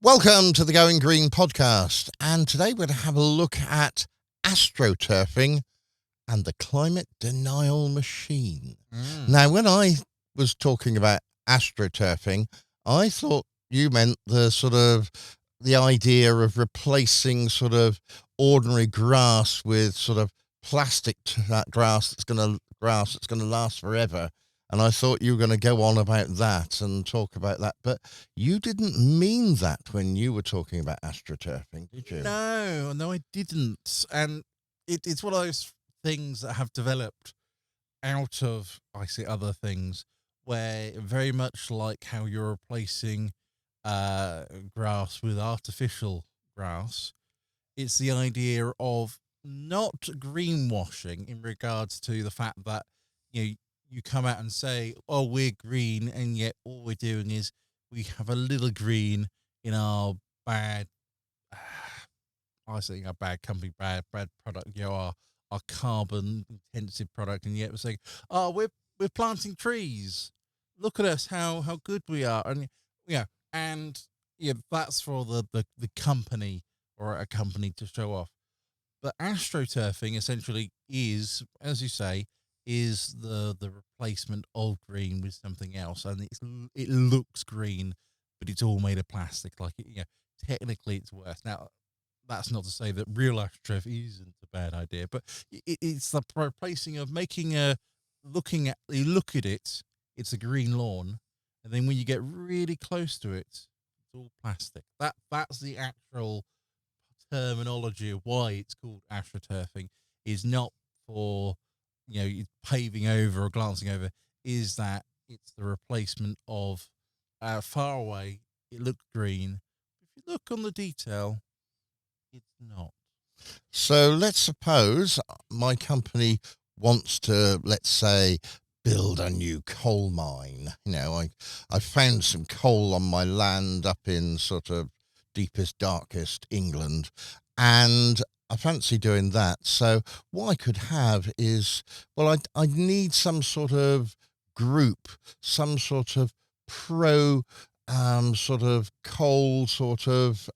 Welcome to the Going Green podcast, and today we're going to have a look at astroturfing and the climate denial machine. Now, when I was talking about astroturfing, I thought you meant the idea of replacing sort of ordinary grass with sort of plastic grass that's going to last forever. And I thought you were going to go on about that and talk about that. But you didn't mean that when you were talking about astroturfing, did you? No, I didn't. And it's one of those things that have developed out of, I see, other things where very much like how you're replacing grass with artificial grass, it's the idea of not greenwashing in regards to the fact that you come out and say, "Oh, we're green," and yet all we're doing is we have a little green in our bad. I think a bad company, bad product, our carbon intensive product, and yet we're saying, "Oh, we're planting trees. Look at us, how good we are," and and that's for the company or a company to show off. But astroturfing essentially is, as you say, is the replacement of green with something else, and it looks green, but it's all made of plastic. Like technically it's worse. Now, that's not to say that real astroturf isn't a bad idea, but it's the replacing of making you look at it, it's a green lawn, and then when you get really close to it, it's all plastic. That's the actual terminology of why it's called astroturfing. Is not for paving over or glancing over. Is that it's the replacement of far away. It looked green. If you look on the detail, it's not. So let's suppose my company wants to, let's say, build a new coal mine. I found some coal on my land up in sort of deepest, darkest England, and I fancy doing that. So what I could have is, well, I'd need some sort of group, some sort of pro, sort of coal, sort of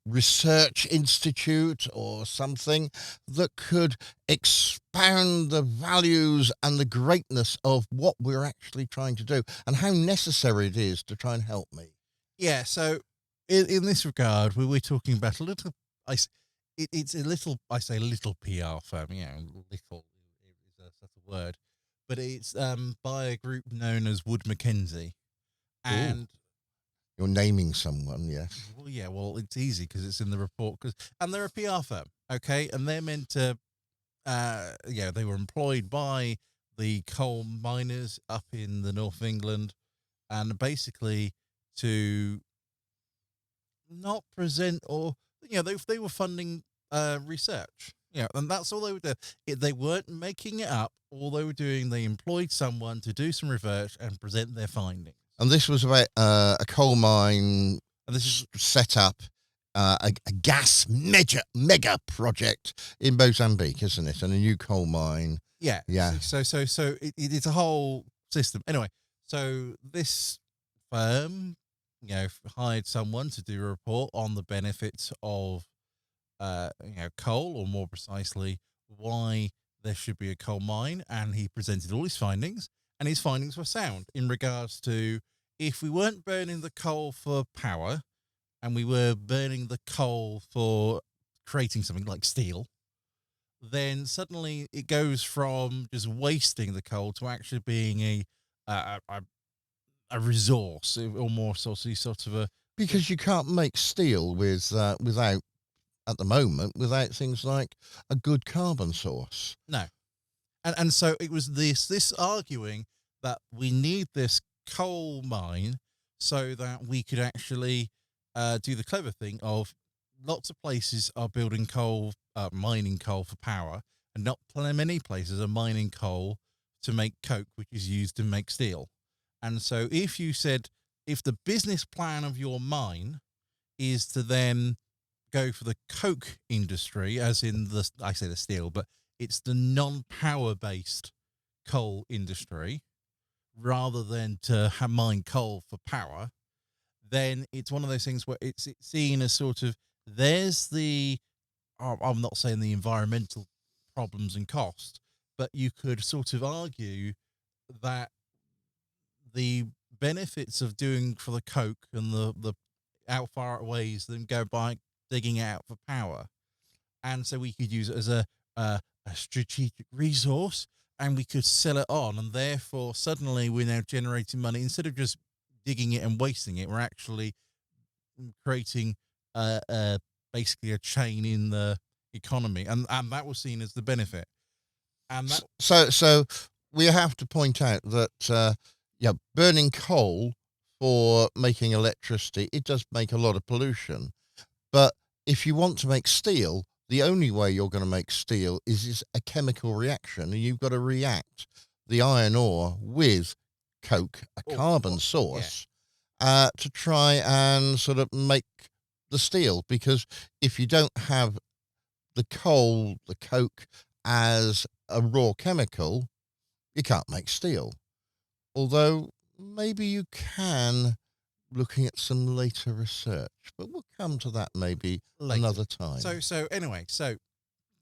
research institute or something that could expound the values and the greatness of what we're actually trying to do and how necessary it is to try and help me. Yeah. So in this regard, we're talking about a little. It's a little. I say little PR firm. Little is a such a word, but it's by a group known as Wood Mackenzie, Ooh, and you're naming someone, yes. well, it's easy because it's in the report. And they're a PR firm, okay, and they're meant to. They were employed by the coal miners up in the north of England, and basically to not present or they were funding research. And that's all they were doing. They weren't making it up. All they were doing, they employed someone to do some research and present their findings. And this was about a coal mine And this is set up, a gas mega project in Mozambique, isn't it? And a new coal mine. yeah. Yeah. So it's a whole system. Anyway, so this firm, hired someone to do a report on the benefits of coal, or more precisely, why there should be a coal mine. And he presented all his findings, and his findings were sound in regards to if we weren't burning the coal for power and we were burning the coal for creating something like steel, then suddenly it goes from just wasting the coal to actually being a, a, a resource, or more sort of a. Because you can't make steel without, at the moment, without things like a good carbon source. No. And so it was this arguing that we need this coal mine so that we could actually do the clever thing of lots of places are building coal, mining coal for power, and not many places are mining coal to make coke, which is used to make steel. And so if the business plan of your mine is to then go for the coke industry, as in I say the steel, but it's the non-power based coal industry, rather than to mine coal for power, then it's one of those things where it's seen as sort of there's the I'm not saying the environmental problems and cost, but you could sort of argue that the benefits of doing for the coke and the how far it weighs than go by digging it out for power, and so we could use it as a strategic resource, and we could sell it on, and therefore suddenly we're now generating money instead of just digging it and wasting it. We're actually creating basically a chain in the economy, and that was seen as the benefit. And that So we have to point out that burning coal for making electricity, it does make a lot of pollution. But if you want to make steel, the only way you're going to make steel is a chemical reaction, and you've got to react the iron ore with coke, a carbon source, to try and sort of make the steel. Because if you don't have the coal, the coke as a raw chemical, you can't make steel. Although maybe you can, looking at some later research, but we'll come to that maybe another time. So anyway,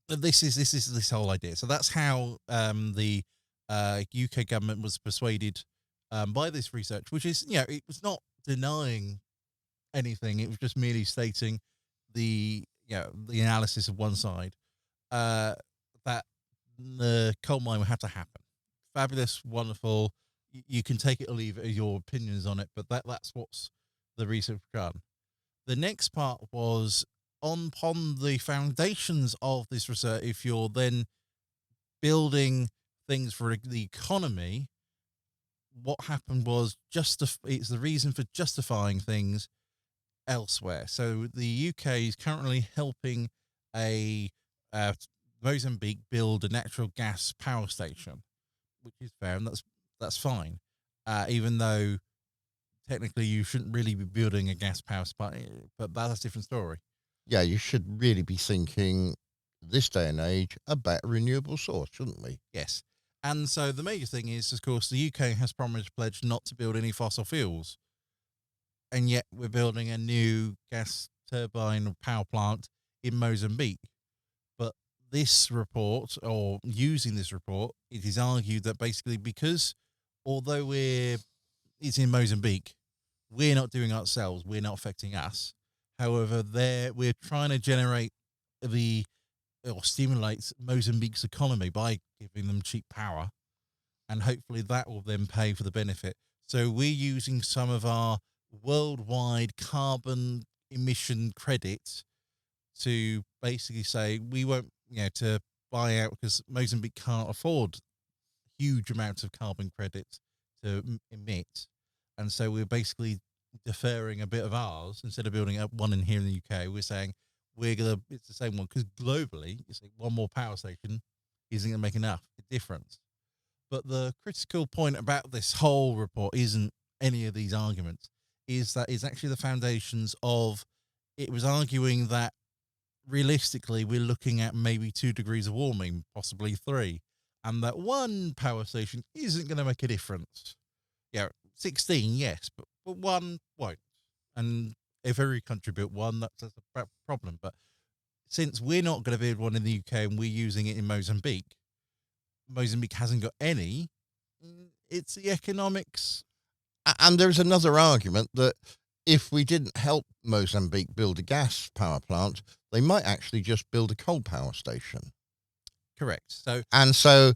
this is this whole idea. So that's how the UK government was persuaded by this research, which is it was not denying anything. It was just merely stating the the analysis of one side that the coal mine would have to happen. Fabulous, wonderful. You can take it or leave it, your opinions on it, but that's what's the research done. The next part was upon the foundations of this research. If you're then building things for the economy, what happened was it's the reason for justifying things elsewhere. So the UK is currently helping a Mozambique build a natural gas power station, which is fair, and that's fine. Even though technically you shouldn't really be building a gas power supply, but that's a different story. Yeah, you should really be thinking this day and age about a renewable source, shouldn't we? Yes. And so the major thing is, of course, the UK has pledged not to build any fossil fuels. And yet we're building a new gas turbine power plant in Mozambique. But this report, or using this report, it is argued that basically because although it's in Mozambique, we're not doing it ourselves, we're not affecting us. However, we're trying to generate or stimulate Mozambique's economy by giving them cheap power, and hopefully that will then pay for the benefit. So we're using some of our worldwide carbon emission credits to basically say we won't, to buy out, because Mozambique can't afford huge amounts of carbon credits to emit, and so we're basically deferring a bit of ours. Instead of building up one in here in the UK, we're saying it's the same one, because globally it's like one more power station isn't going to make enough difference. But the critical point about this whole report isn't any of these arguments, is that it's actually the foundations of it was arguing that realistically we're looking at maybe 2 degrees of warming, possibly 3, and that one power station isn't going to make a difference. 16, yes, but one won't. And if every country built one, that's a problem. But since we're not going to build one in the UK and we're using it in Mozambique hasn't got any, it's the economics. And there's another argument that if we didn't help Mozambique build a gas power plant, they might actually just build a coal power station. Correct. So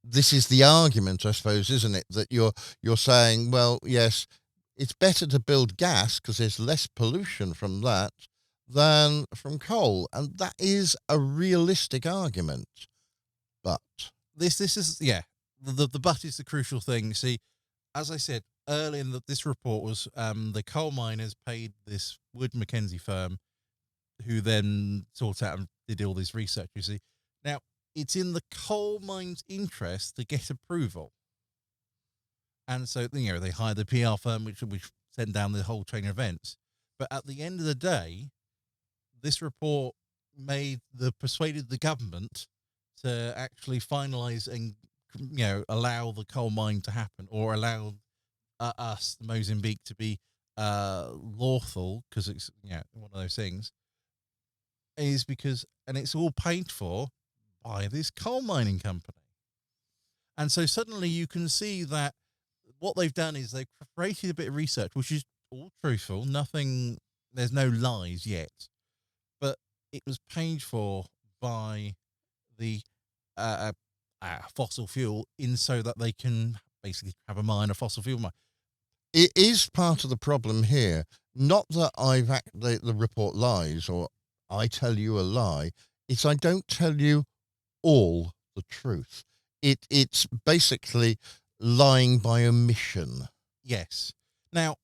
this is the argument, I suppose, isn't it? That you're saying, well, yes, it's better to build gas because there's less pollution from that than from coal. And that is a realistic argument. But this is, the but is the crucial thing. See, as I said earlier, this report was the coal miners paid this Wood Mackenzie firm, who then sought out and did all this research. You see, now it's in the coal mine's interest to get approval, and so they hired the PR firm, which sent down the whole chain of events. But at the end of the day, this report persuaded the government to actually finalize and allow the coal mine to happen, or allow us, Mozambique, to be lawful, because it's one of those things, is because, and it's all paid for by this coal mining company. And so suddenly you can see that what they've done is they've created a bit of research, which is all truthful. Nothing, there's no lies yet, but it was paid for by the fossil fuel, in so that they can basically have a mine, a fossil fuel mine. It is part of the problem here. Not that the report lies or I tell you a lie. It's I don't tell you all the truth. It's basically lying by omission. Yes. Now,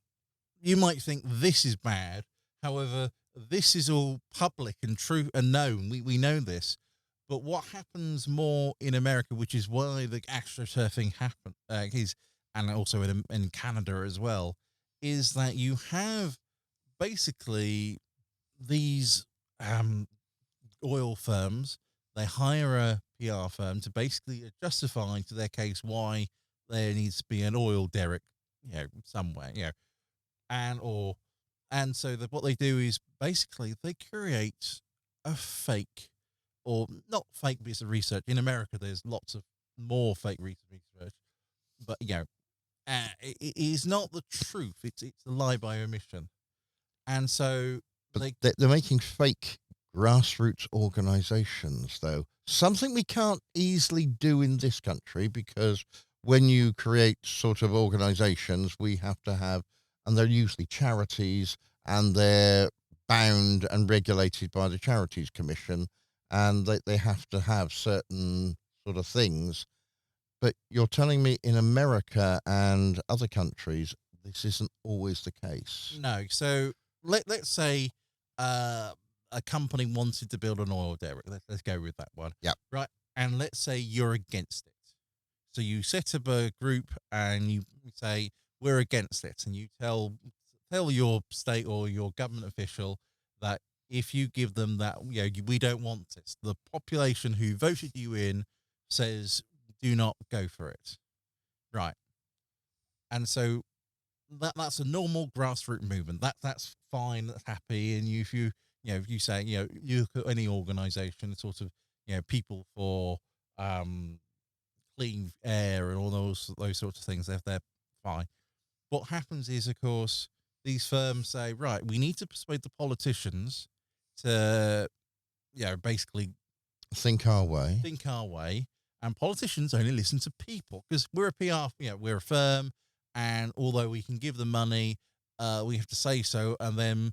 you might think this is bad. However, this is all public and true and known. We know this. But what happens more in America, which is why the astroturfing is, and also in Canada as well, is that you have basically these oil firms. They hire a PR firm to basically justify to their case why there needs to be an oil derrick, somewhere, and so what they do is basically they create a fake, or not fake piece of research. In America, there's lots of more fake research, but it is not the truth. It's a lie by omission, and so But they're making fake grassroots organizations, though. Something we can't easily do in this country, because when you create sort of organizations, we have to have, and they're usually charities, and they're bound and regulated by the Charities Commission, and they have to have certain sort of things. But you're telling me in America and other countries, this isn't always the case. no. So let's say a company wanted to build an oil derrick. Let's go with that one. Yeah. Right. And let's say you're against it. So you set up a group and you say, we're against it. And you tell your state or your government official that if you give them that, we don't want this. The population who voted you in says, do not go for it. Right. And so that's a normal grassroots movement. That's fine. That's happy. And if you say, you look at any organization, sort of, people for clean air and all those sorts of things, they're fine. What happens is, of course, these firms say, right, we need to persuade the politicians to, basically Think our way. And politicians only listen to people, because we're a PR, we're a firm, and although we can give them money, we have to say so, and then,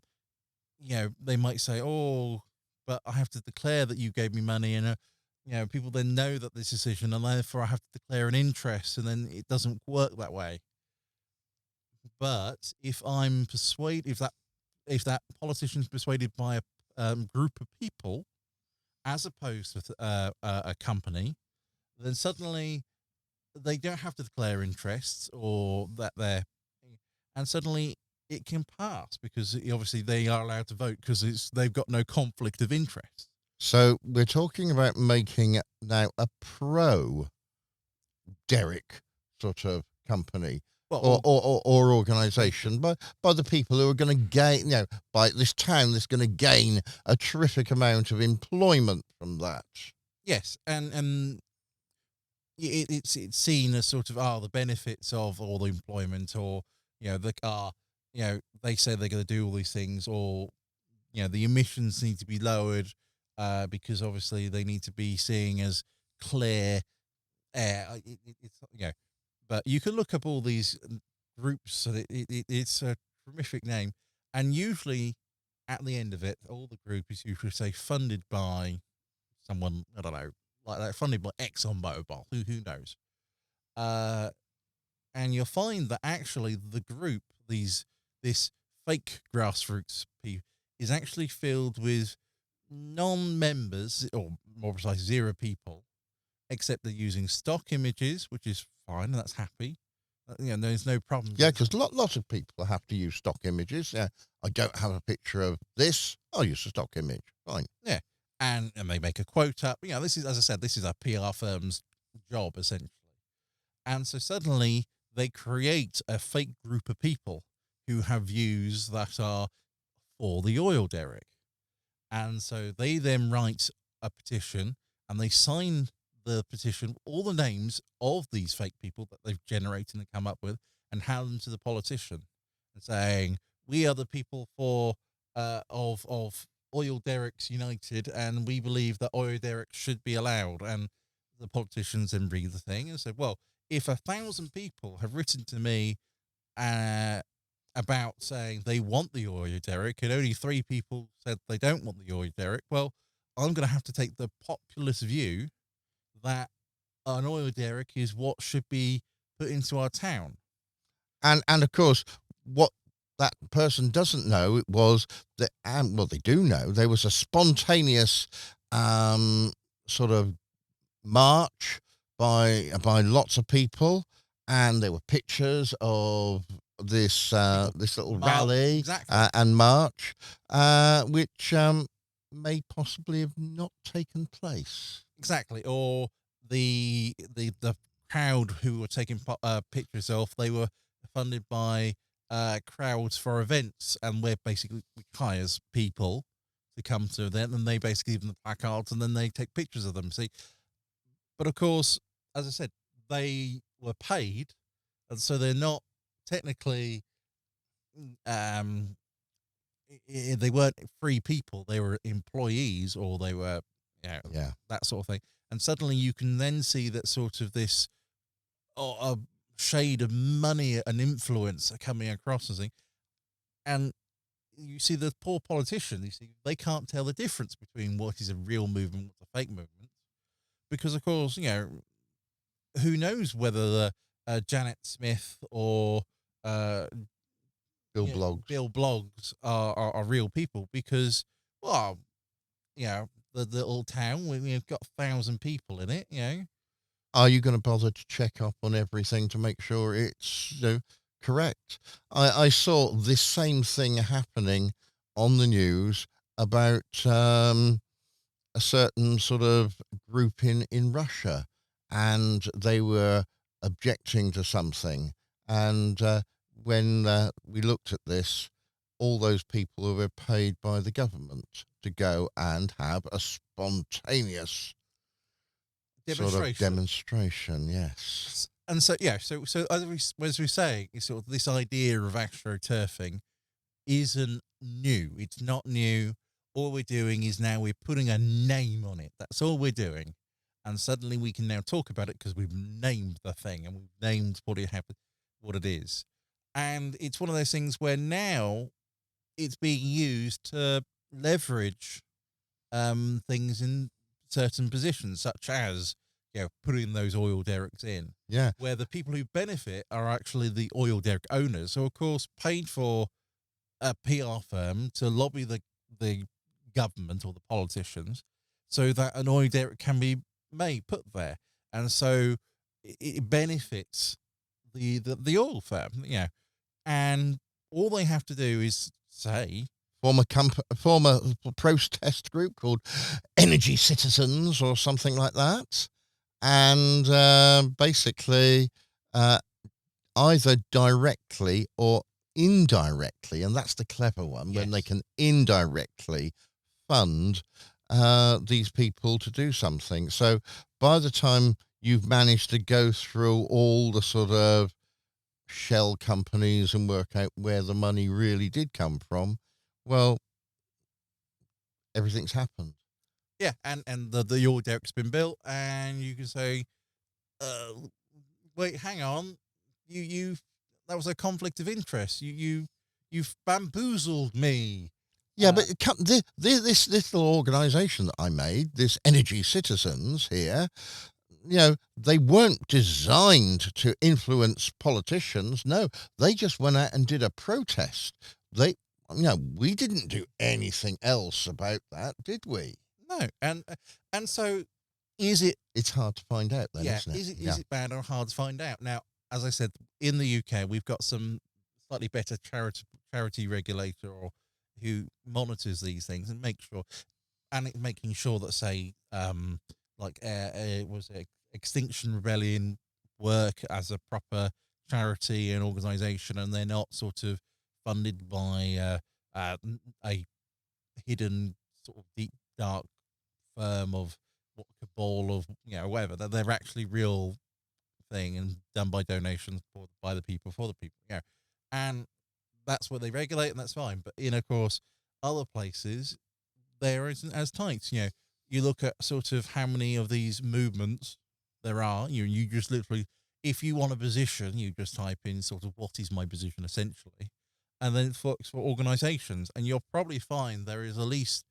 they might say, oh, but I have to declare that you gave me money, and people then know that this decision, and therefore I have to declare an interest, and then it doesn't work that way. But if I'm persuaded, if that politician is persuaded by a group of people, as opposed to a company, then suddenly they don't have to declare interests, or that and suddenly it can pass, because obviously they are allowed to vote, because they've got no conflict of interest. So we're talking about making now a pro derrick sort of company, Well, or organization, by the people who are going to gain, by this town that's going to gain a terrific amount of employment from that. yes, and it's seen as sort of the benefits of all the employment, or they say they're going to do all these things, or the emissions need to be lowered, because obviously they need to be seeing as clear air. But you can look up all these groups, and it's a horrific name, and usually at the end of it, all the group is usually, say, funded by someone, I don't know, like that, funded by ExxonMobil, who knows. And you'll find that actually the group, this fake grassroots people, is actually filled with non-members, or more precise, 0 people, except they're using stock images, which is fine, and that's happy. There's no problem. Yeah, because lots of people have to use stock images. Yeah, I don't have a picture of this. I'll use a stock image. Fine. Yeah, and they make a quote up. This is, as I said, this is a PR firm's job, essentially. And so suddenly they create a fake group of people who have views that are for the oil derrick. And so they then write a petition and they sign the petition, all the names of these fake people that they've generated and come up with, and hand them to the politician and saying, "We are the people for of Oil Derricks United, and we believe that oil derricks should be allowed." And the politicians then read the thing and said, "Well, if 1,000 people have written to me uh, about saying they want the oil derrick, and only 3 people said they don't want the oil derrick, well, I'm going to have to take the populist view that an oil derrick is what should be put into our town." And of course, what that person doesn't know was that, well, they do know there was a spontaneous sort of march by lots of people, and there were pictures of this little rally Exactly. and march, which may possibly have not taken place. Exactly. Or the crowd who were taking pictures of, they were funded by crowds for events, and where basically we hires people to come to them, and they basically give them the placards, and then they take pictures of them. See, but of course, as I said, they were paid, and so they're not technically um they weren't free people. They were employees, or they were, Yeah. that sort of thing. And suddenly you can then see that sort of this a shade of money and influence are coming across and thing. And you see the poor politician, you see, they can't tell the difference between what is a real movement, what's a fake movement. Because of course, who knows whether the Janet Smith or uh, Bill Blogs. Bill Blogs are real people, because, well, the little town, we've got 1,000 people in it. Are you going to bother to check up on everything to make sure it's correct? I saw this same thing happening on the news about a certain sort of group in Russia, and they were objecting to something. And when we looked at this, all those people were paid by the government to go and have a spontaneous sort of demonstration. Yes. And so, so as we say, it's sort of this idea of astroturfing isn't new. It's not new. All we're doing is now we're putting a name on it. That's all we're doing. And suddenly we can now talk about it because we've named the thing, and we've named what it is. And it's one of those things where now it's being used to leverage things in certain positions, such as putting those oil derricks in. Yeah. Where the people who benefit are actually the oil derrick owners, who of course paid for a PR firm to lobby the government or the politicians so that an oil derrick can be put there. And so it benefits the oil firm, and all they have to do is say, former protest group called Energy Citizens or something like that, and basically either directly or indirectly, and that's the clever one, when they can indirectly fund these people to do something. So by the time you've managed to go through all the sort of shell companies and work out where the money really did come from, well, everything's happened. Yeah, and the oil derrick's been built, and you can say, wait, hang on, you that was a conflict of interest. You've bamboozled me. Yeah, but this little organisation that I made, this Energy Citizens here, they weren't designed to influence politicians. No, they just went out and did a protest. We didn't do anything else about that, did we? No, and so is it? It's hard to find out then, isn't it? Is it bad or hard to find out? Now, as I said, in the UK, we've got some slightly better charity regulator or who monitors these things and makes sure, and making sure that, say, like was it Extinction Rebellion work as a proper charity and organisation, and they're not sort of funded by a hidden sort of deep dark firm of what cabal of whatever, that they're actually real thing and done by donations by the people for the people. And that's what they regulate, and that's fine. But in, of course, other places there isn't as tight. You look at sort of how many of these movements there are. You just literally, if you want a position, you just type in sort of what is my position essentially, and then for organizations, and you'll probably find there is at least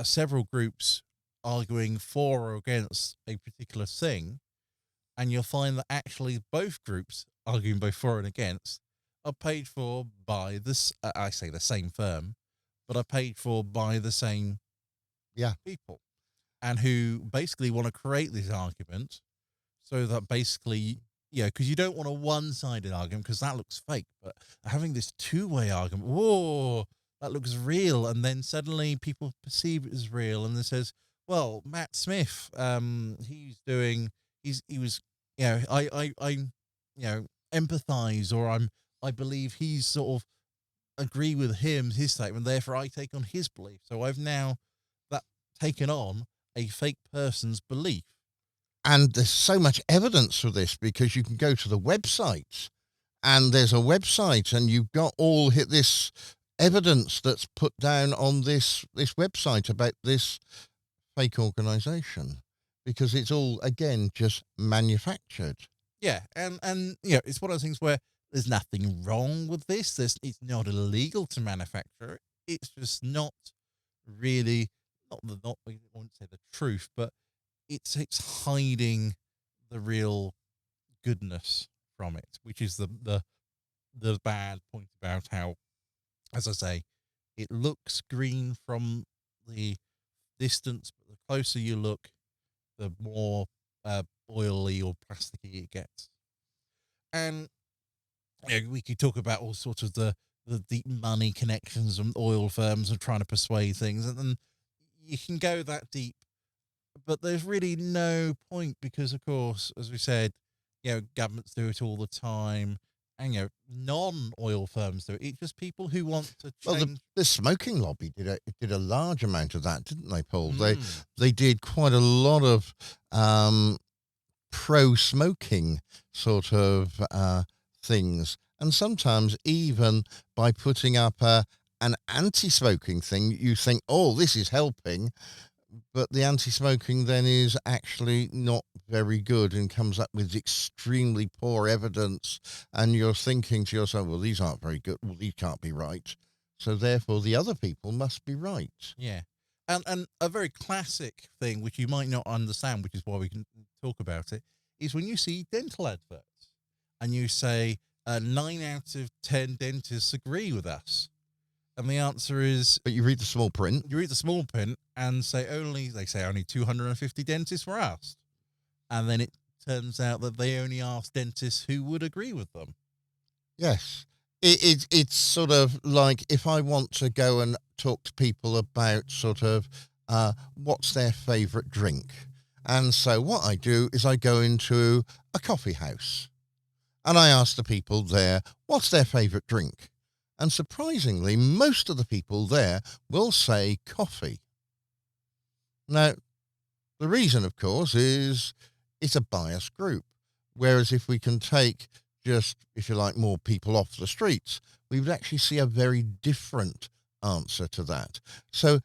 several groups arguing for or against a particular thing, and you'll find that actually both groups arguing both for and against are paid for by this. I say the same firm, but are paid for by the same people, and who basically want to create this argument so that basically, because you don't want a one-sided argument because that looks fake, but having this two-way argument, whoa, that looks real, and then suddenly people perceive it as real, and it says, well, Matt Smith, he was, I empathize, or I believe he's sort of agree with his statement, therefore I take on his belief. So I've now taken on a fake person's belief. And there's so much evidence for this because you can go to the website, and there's a website, and you've got all this evidence that's put down on this website about this fake organization, because it's all, again, just manufactured. Yeah, and it's one of those things where there's nothing wrong with this. It's not illegal to manufacture it. It's just not really I won't say the truth, but it's hiding the real goodness from it, which is the bad point about how, as I say, it looks green from the distance, but the closer you look, the more oily or plasticky it gets. And we could talk about all sorts of the deep money connections and oil firms and trying to persuade things, and then you can go that deep, but there's really no point because, of course, as we said, governments do it all the time, and non-oil firms do it. It's just people who want to change. Well, the smoking lobby did a large amount of that, didn't they, Paul? They did quite a lot of pro-smoking sort of things, and sometimes even by putting up an anti-smoking thing, you think, oh, this is helping, but the anti-smoking then is actually not very good and comes up with extremely poor evidence, and you're thinking to yourself, well, these aren't very good, well, these can't be right, so therefore the other people must be right. Yeah. And a very classic thing, which you might not understand, which is why we can talk about it, is when you see dental adverts and you say 9 out of 10 dentists agree with us. And the answer is... But you read the small print. You read the small print and they say only 250 dentists were asked. And then it turns out that they only asked dentists who would agree with them. Yes. It's sort of like if I want to go and talk to people about sort of what's their favourite drink. And so what I do is I go into a coffee house and I ask the people there, what's their favourite drink? And surprisingly, most of the people there will say coffee. Now, the reason, of course, is it's a biased group. Whereas if we can take just, if you like, more people off the streets, we would actually see a very different answer to that. So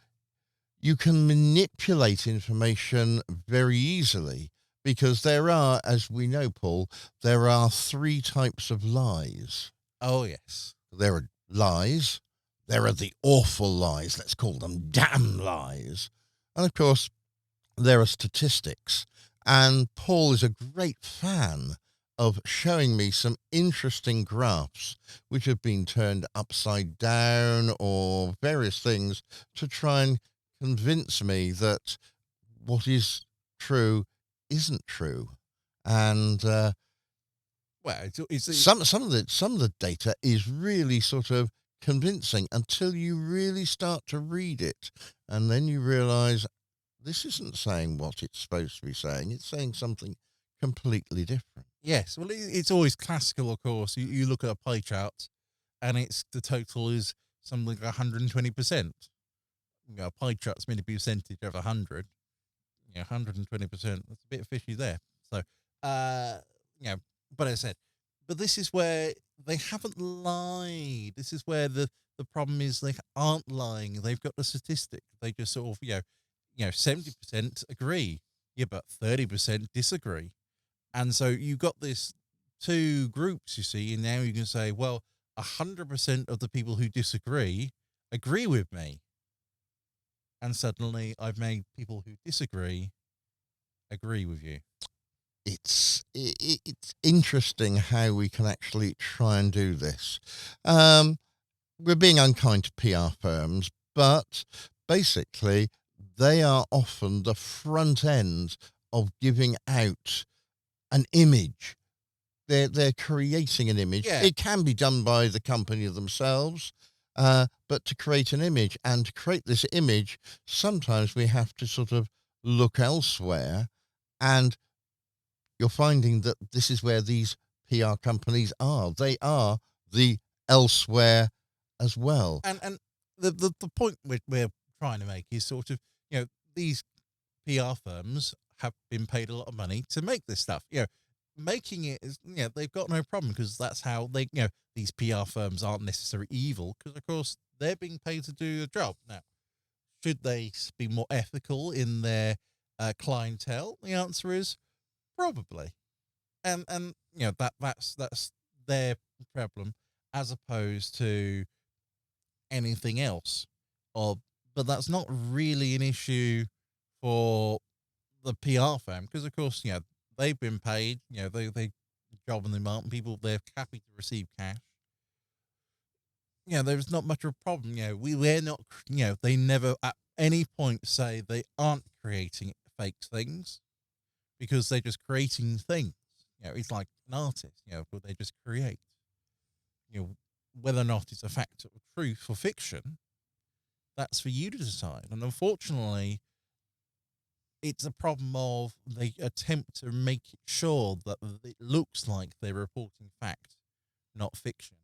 you can manipulate information very easily because there are, as we know, Paul, there are 3 types of lies. Oh, yes. There are lies, there are the awful lies, let's call them damn lies, and of course there are statistics. And Paul is a great fan of showing me some interesting graphs which have been turned upside down or various things to try and convince me that what is true isn't true. And well, it's some of the data is really sort of convincing until you really start to read it, and then you realize this isn't saying what it's supposed to be saying. It's saying something completely different. Yes, well, it's always classical, of course. You look at a pie chart, and the total is something like 120%. A pie chart's meant to be a percentage of 100. 120%. That's a bit fishy there. So, you know, but as I said, but this is where they haven't lied. This is where the problem is they aren't lying. They've got the statistic. They just sort of, 70% agree. Yeah, but 30% disagree. And so you've got this two groups, you see, and now you can say, well, 100% of the people who disagree agree with me. And suddenly I've made people who disagree agree with you. It's interesting how we can actually try and do this. We're being unkind to PR firms, but basically they are often the front end of giving out an image. They're creating an image. Yeah. It can be done by the company themselves, but to create an image and to create this image, sometimes we have to sort of look elsewhere, and you're finding that this is where these PR companies are. They are the elsewhere as well. And the point we're trying to make is sort of, these PR firms have been paid a lot of money to make this stuff. Making it is, they've got no problem because that's how they, these PR firms aren't necessarily evil because, of course, they're being paid to do a job. Now, should they be more ethical in their clientele? The answer is probably. And that's their problem as opposed to anything else. But that's not really an issue for the PR firm because, of course, they've been paid. They job in the market. People, they're happy to receive cash. There's not much of a problem. We're not. They never at any point say they aren't creating fake things because they're just creating things. It's like an artist. But they just create. Whether or not it's a fact or truth or fiction, that's for you to decide. And unfortunately, it's a problem of they attempt to make sure that it looks like they're reporting fact, not fiction.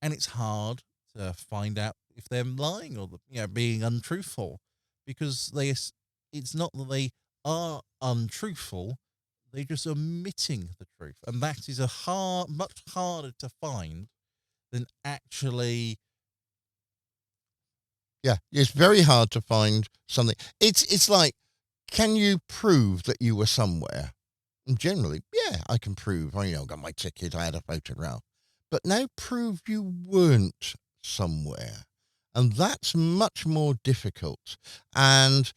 And it's hard to find out if they're lying or being untruthful because it's not that they are untruthful, they're just omitting the truth. And that is much harder to find than actually. Yeah, it's very hard to find something. It's like, can you prove that you were somewhere? And generally, yeah, I can prove. I got my ticket. I had a photograph. But now prove you weren't somewhere, and that's much more difficult. And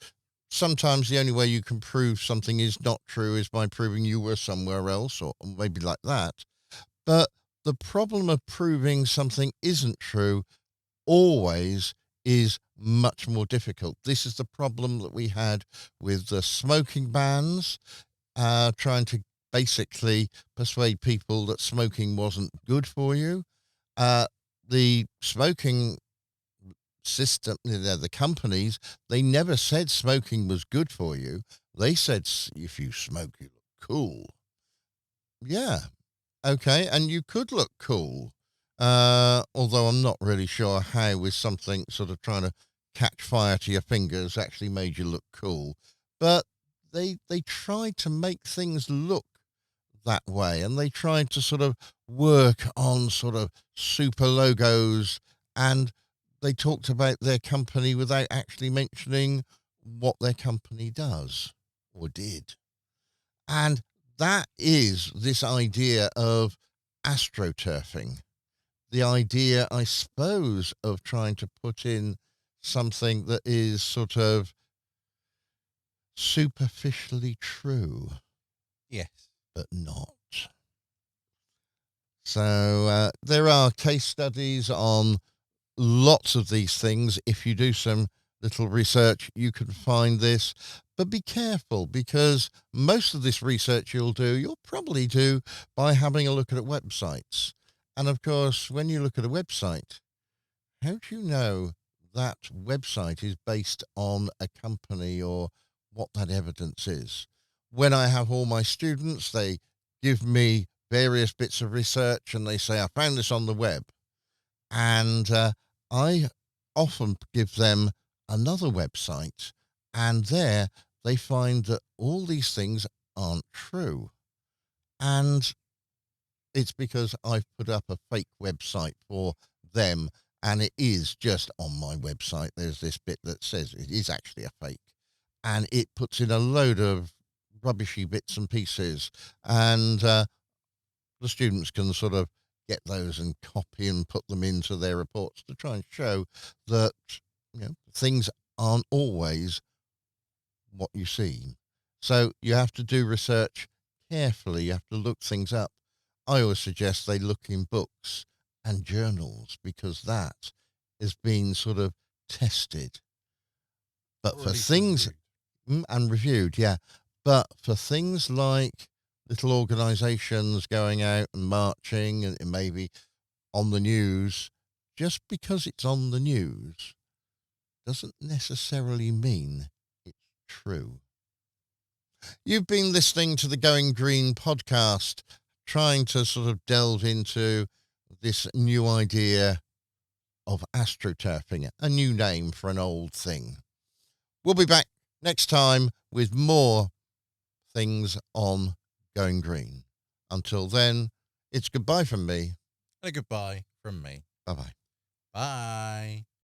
sometimes the only way you can prove something is not true is by proving you were somewhere else, or maybe like that. But the problem of proving something isn't true always is much more difficult. This is the problem that we had with the smoking bans, trying to basically persuade people that smoking wasn't good for you. The smoking system, the companies, they never said smoking was good for you. They said if you smoke, you look cool. Yeah. Okay. And you could look cool. Although I'm not really sure how with something sort of trying to catch fire to your fingers actually made you look cool. But they tried to make things look that way, and they tried to sort of work on sort of super logos, and they talked about their company without actually mentioning what their company does or did. And that is this idea of astroturfing. The idea, I suppose, of trying to put in something that is sort of superficially true. Yes. But not. So there are case studies on lots of these things. If you do some little research, you can find this. But be careful, because most of this research you'll probably do by having a look at websites. And of course, when you look at a website, how do you know that website is based on a company or what that evidence is? When I have all my students, they give me various bits of research and they say, I found this on the web. And I often give them another website, and there they find that all these things aren't true. And it's because I've put up a fake website for them, and it is just on my website. There's this bit that says it is actually a fake, and it puts in a load of rubbishy bits and pieces, and the students can sort of get those and copy and put them into their reports to try and show that things aren't always what you see. So you have to do research carefully. You have to look things up. I always suggest they look in books and journals because that is being sort of tested. But Or for at least things reviewed. and reviewed, yeah. But for things like little organizations going out and marching and maybe on the news, just because it's on the news doesn't necessarily mean it's true. You've been listening to the Going Green podcast, trying to sort of delve into this new idea of astroturfing, a new name for an old thing. We'll be back next time with more things on Going Green. Until then, it's goodbye from me. And a goodbye from me. Bye bye. Bye.